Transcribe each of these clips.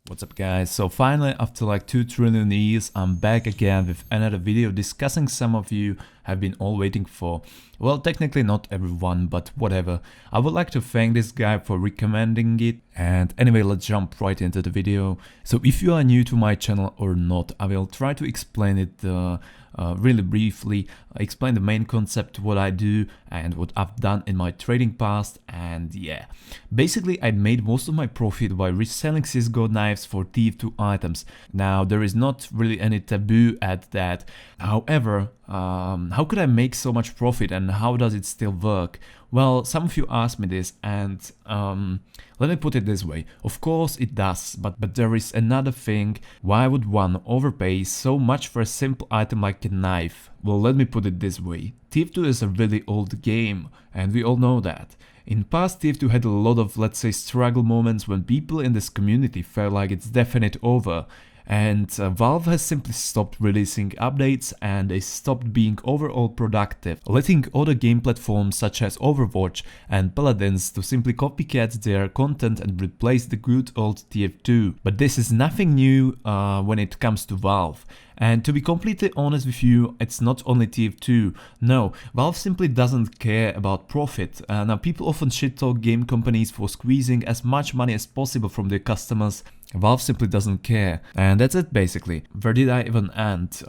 What's up guys, so finally after like 2 trillion years I'm back again with another video discussing some of you have been all waiting for. Well, technically not everyone, but whatever. I would like to thank this guy for recommending it, and anyway, let's jump right into the video. So if you are new to my channel or not, I will try to explain it really briefly, explain the main concept, what I do and what I've done in my trading past, and yeah. Basically, I made most of my profit by reselling CSGO knives for TF2 items. Now, there is not really any taboo at that. However, how could I make so much profit and how does it still work? Well, some of you asked me this, and let me put it this way. Of course it does, but there is another thing. Why would one overpay so much for a simple item like a knife? Well, let me put it this way. TF2 is a really old game, and we all know that. In past, TF2 had a lot of, let's say, struggle moments when people in this community felt like it's definite over. And Valve has simply stopped releasing updates and they stopped being overall productive, letting other game platforms such as Overwatch and Paladins to simply copycat their content and replace the good old TF2. But this is nothing new when it comes to Valve. And to be completely honest with you, it's not only TF2. No, Valve simply doesn't care about profit. Now people often shit-talk game companies for squeezing as much money as possible from their customers. Valve simply doesn't care. And that's it basically. Where did I even end?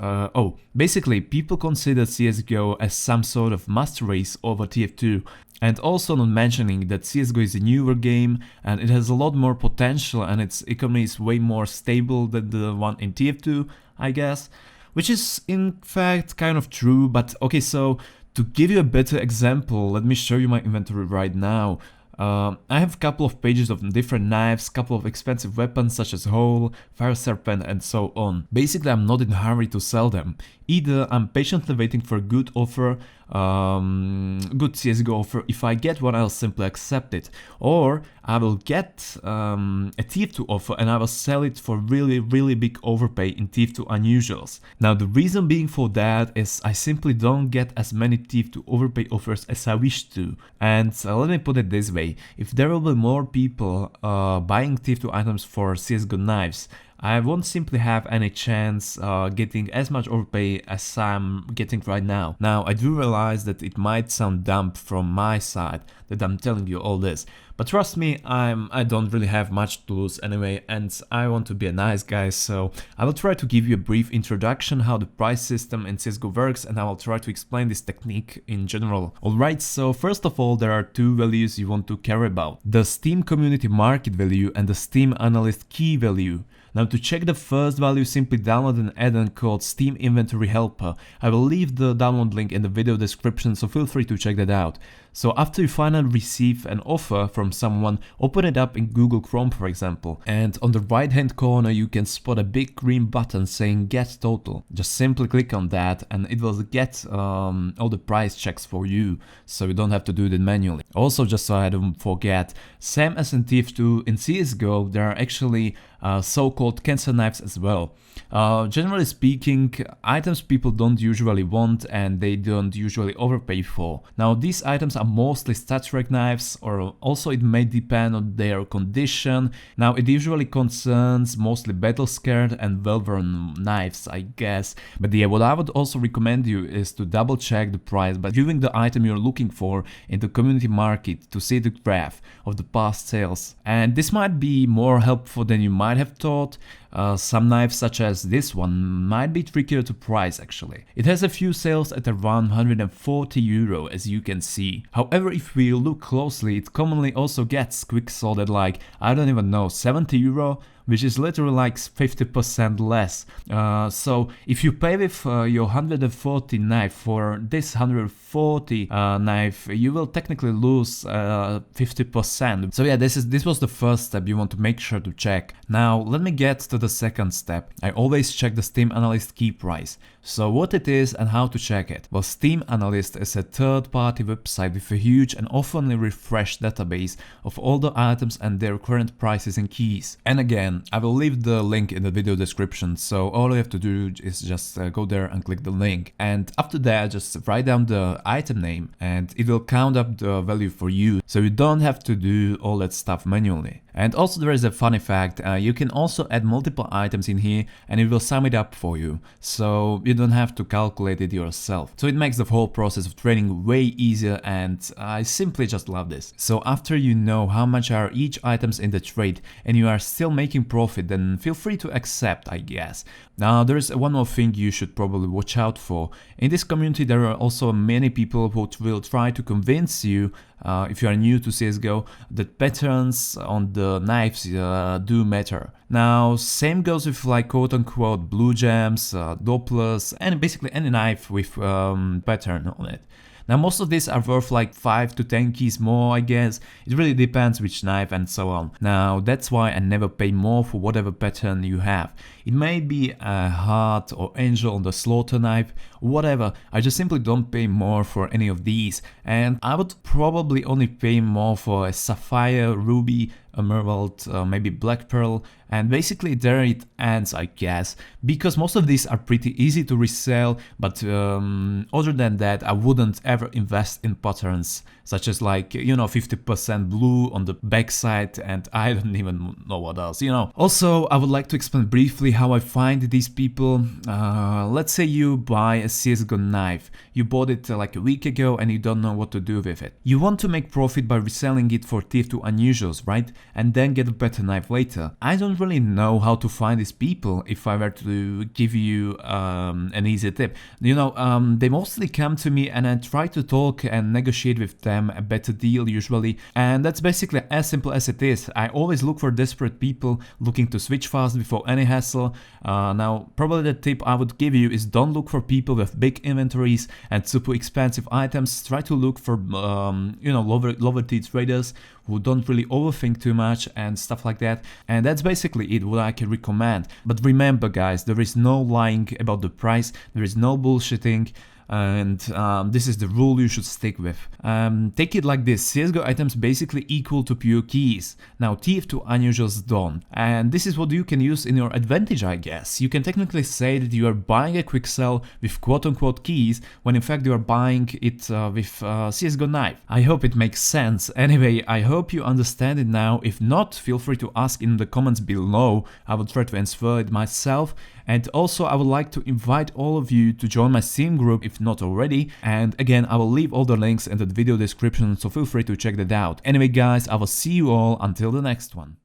Basically people consider CSGO as some sort of master race over TF2. And also not mentioning that CSGO is a newer game and it has a lot more potential and its economy is way more stable than the one in TF2, I guess. Which is in fact kind of true, but okay, so to give you a better example, let me show you my inventory right now. I have a couple of pages of different knives, couple of expensive weapons such as Hole, Fire Serpent and so on. Basically I'm not in a hurry to sell them. Either I'm patiently waiting for a good offer, good CSGO offer. If I get one, I'll simply accept it. Or I will get a TF2 offer and I will sell it for really big overpay in TF2 unusuals. Now the reason being for that is I simply don't get as many TF2 overpay offers as I wish to. And let me put it this way, if there will be more people buying TF2 items for CSGO knives, I won't simply have any chance getting as much overpay as I'm getting right now. Now I do realize that it might sound dumb from my side that I'm telling you all this, but trust me, I don't really have much to lose anyway, and I want to be a nice guy, so I will try to give you a brief introduction how the price system in CSGO works, and I will try to explain this technique in general. Alright, so first of all there are two values you want to care about: the Steam community market value and the Steam Analyst key value. Now to check the first value, simply download an add-on called Steam Inventory Helper. I will leave the download link in the video description, so feel free to check that out. So after you finally receive an offer from someone, open it up in Google Chrome for example, and on the right hand corner you can spot a big green button saying Get Total. Just simply click on that and it will get all the price checks for you, so you don't have to do it manually. Also, just so I don't forget, same as in TF2, in CSGO there are actually so-called cancer knives as well. Generally speaking, items people don't usually want and they don't usually overpay for. Now these items are mostly stat track knives, or also it may depend on their condition. Now it usually concerns mostly battle scared and well-worn knives, I guess. But yeah, what I would also recommend you is to double check the price by viewing the item you're looking for in the community market to see the graph of the past sales. And this might be more helpful than you might have thought. Some knives such as this one might be trickier to price actually. It has a few sales at around 140 euro as you can see. However, if we look closely, it commonly also gets quick sold at like, I don't even know, 70 euro, which is literally like 50% less. So if you pay with your 140 knife for this 140 knife, you will technically lose 50%. So yeah, this was the first step you want to make sure to check. Now let me get to the second step. I always check the Steam Analyst key price. So what it is and how to check it? Well, Steam Analyst is a third-party website with a huge and often refreshed database of all the items and their current prices and keys. And again, I will leave the link in the video description, so all you have to do is just go there and click the link. And after that, just write down the item name and it will count up the value for you, so you don't have to do all that stuff manually. And also there is a funny fact, you you can also add multiple items in here and it will sum it up for you, so you don't have to calculate it yourself. So it makes the whole process of trading way easier, and I simply just love this. So after you know how much are each items in the trade and you are still making profit, then feel free to accept, I guess. Now there is one more thing you should probably watch out for. In this community there are also many people who will try to convince you, if you are new to CSGO, that patterns on the knives do matter. Now same goes with like quote-unquote blue gems, Dopplers, and basically any knife with pattern on it. Now most of these are worth like 5 to 10 keys more, I guess. It really depends which knife and so on. Now that's why I never pay more for whatever pattern you have. It may be a heart or angel on the slaughter knife, whatever. I just simply don't pay more for any of these, and I would probably only pay more for a sapphire, ruby, emerald, maybe black pearl, and basically there it ends, I guess, because most of these are pretty easy to resell, but other than that I wouldn't ever invest in patterns such as like, you know, 50% blue on the backside, and I don't even know what else, you know. Also, I would like to explain briefly how I find these people. Let's say you buy a CSGO knife, you bought it like a week ago and you don't know what to do with it. You want to make profit by reselling it for TF2 unusuals, right? And then get a better knife later. I don't really know how to find these people if I were to give you an easy tip. You know, they mostly come to me and I try to talk and negotiate with them a better deal usually, and that's basically as simple as it is. I always look for desperate people looking to switch fast before any hassle. Now probably the tip I would give you is don't look for people with big inventories and super expensive items. Try to look for you know, lower tier traders who don't really overthink too much and stuff like that. And that's basically it, what I can recommend. But remember guys, there is no lying about the price, there is no bullshitting, and this is the rule you should stick with. Take it like this: CSGO items basically equal to pure keys. Now TF2 unusuals don't, and this is what you can use in your advantage, I guess. You can technically say that you are buying a quick sell with quote-unquote keys, when in fact you are buying it with CSGO knife. I hope it makes sense. Anyway, I hope you understand it now. If not, feel free to ask in the comments below. I will try to answer it myself. And also I would like to invite all of you to join my Steam group if not already, and again I will leave all the links in the video description, so feel free to check that out. Anyway guys, I will see you all until the next one.